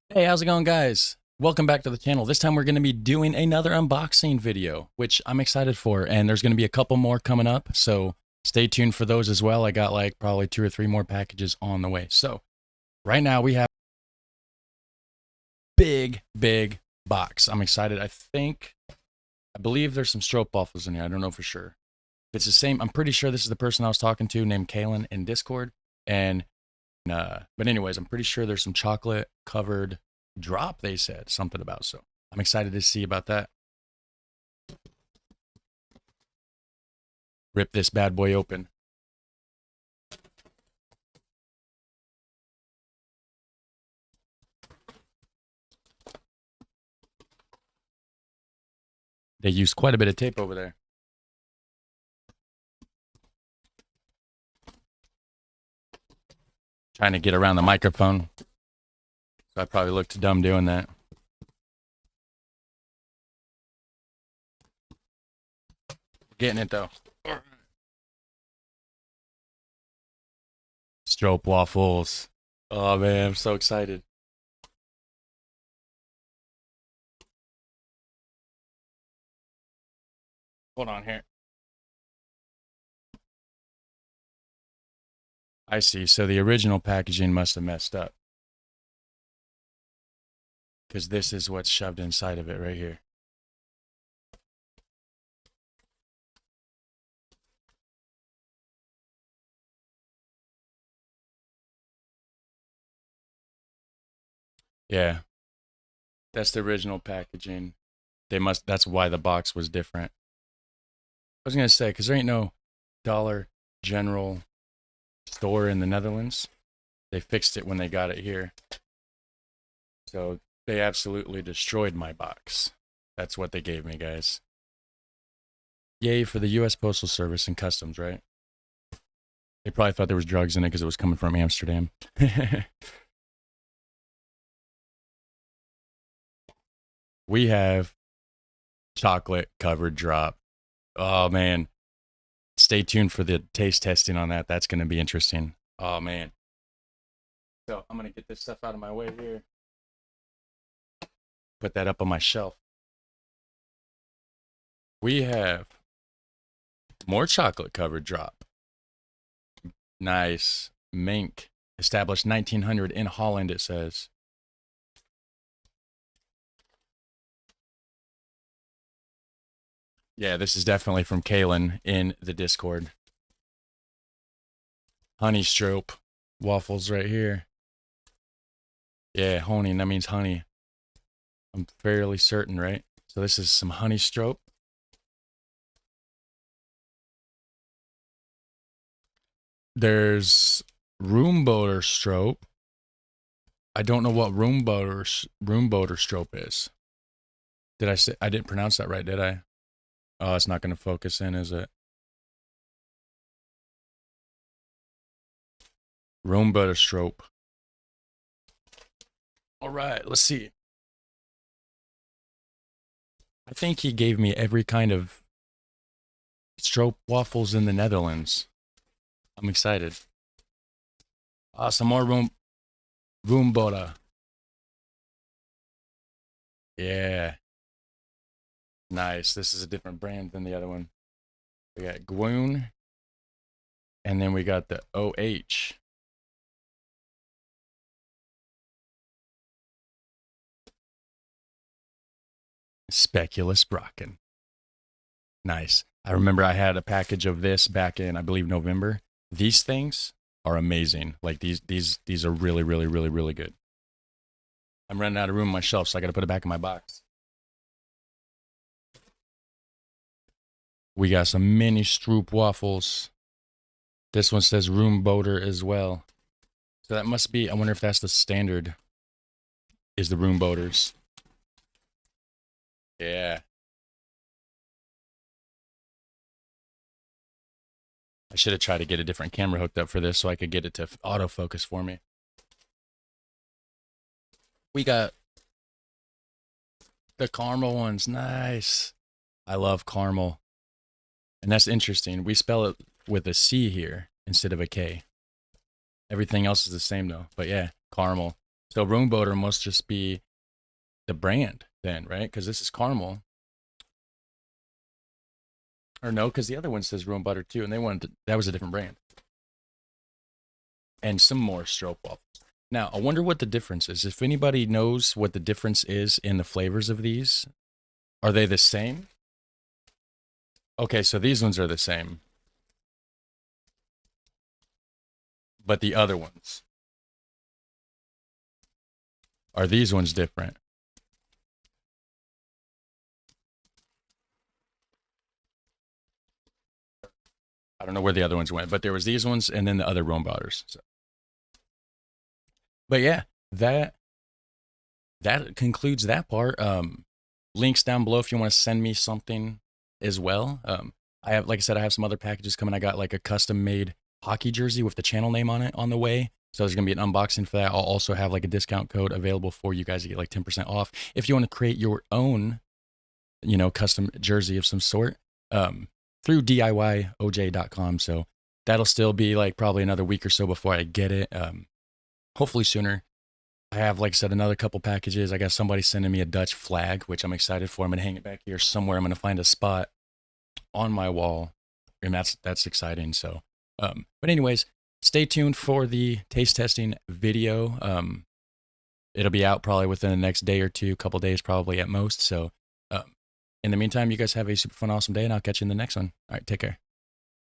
Hey, how's it going, guys? Welcome back to the channel. This time we're going to be doing another unboxing video, which I'm excited for, and there's going to be a couple more coming up, so stay tuned for those as well. I got like probably 2 or 3 more packages on the way. So right now we have big box. I'm excited. I believe there's some stroopwafels in here. I don't know for sure. If it's the same, I'm pretty sure this is the person I was talking to named Kaylin in Discord, and but anyways, I'm pretty sure there's some chocolate covered drop they said something about. So I'm excited to see about that. Rip this bad boy open. They used quite a bit of tape over there. Trying to get around the microphone. So I probably looked dumb doing that. Getting it though. Stroop waffles. Oh man, I'm so excited. Hold on here. I see. So the original packaging must have messed up. Because this is what's shoved inside of it right here. Yeah. That's the original packaging. That's why the box was different. I was going to say, because there ain't no Dollar General store in the Netherlands. They fixed it when they got it here. So they absolutely destroyed my box. That's what they gave me, guys. Yay for the US Postal Service and Customs, right? They probably thought there was drugs in it because it was coming from Amsterdam. We have chocolate covered drop. Oh man. Stay tuned for the taste testing on that. That's going to be interesting. Oh man. So I'm going to get this stuff out of my way here. Put that up on my shelf. We have more chocolate covered drop. Nice. Mink. Established 1900 in Holland, it says. Yeah, this is definitely from Kaylin in the Discord. Honey stroop waffles right here. Yeah, honing, that means honey. I'm fairly certain, right? So this is some honey stroop. There's room boater stroop. I don't know what room boater stroop is. Did I say I didn't pronounce that right, did I? Oh, it's not going to focus in, is it? Room boater stroop. All right, let's see. I think he gave me every kind of stroop waffles in the Netherlands. I'm excited. Some more room boater. Yeah. Nice. This is a different brand than the other one. We got Gwoon. And then we got the OH. Speculous Brocken. Nice. I remember I had a package of this back in, I believe, November. These things are amazing. Like these are really good. I'm running out of room on my shelf, so I got to put it back in my box. We got some mini Stroop waffles. This one says room boater as well. So that must be, I wonder if that's the standard, is the room boaters. Yeah. I should have tried to get a different camera hooked up for this so I could get it to autofocus for me. We got the caramel ones. Nice. I love caramel. And that's interesting. We spell it with a C here instead of a K. Everything else is the same though. But yeah, caramel. So room boater must just be the brand then, right? Because this is caramel. Or no, because the other one says room butter too, and they wanted to, that was a different brand. And some more stroop waffles. Now, I wonder what the difference is. If anybody knows what the difference is in the flavors of these, are they the same? Okay, so these ones are the same, but the other ones, are these ones different? I don't know where the other ones went, but there was these ones and then the other room butters. So. But yeah, that that concludes that part. Links down below if you want to send me something as well. I have, like I said, I have some other packages coming. I got like a custom made hockey jersey with the channel name on it on the way. So there's gonna be an unboxing for that. I'll also have like a discount code available for you guys to get like 10% off if you want to create your own, custom jersey of some sort. Through DIYOJ.com. So that'll still be like probably another week or so before I get it. Hopefully sooner. I have, like I said, another couple packages. I got somebody sending me a Dutch flag, which I'm excited for. I'm gonna hang it back here somewhere. I'm gonna find a spot on my wall, and that's exciting. So, but anyways, stay tuned for the taste testing video. It'll be out probably within the next day or two, couple days probably at most. So, in the meantime, you guys have a super fun, awesome day, and I'll catch you in the next one. All right, take care.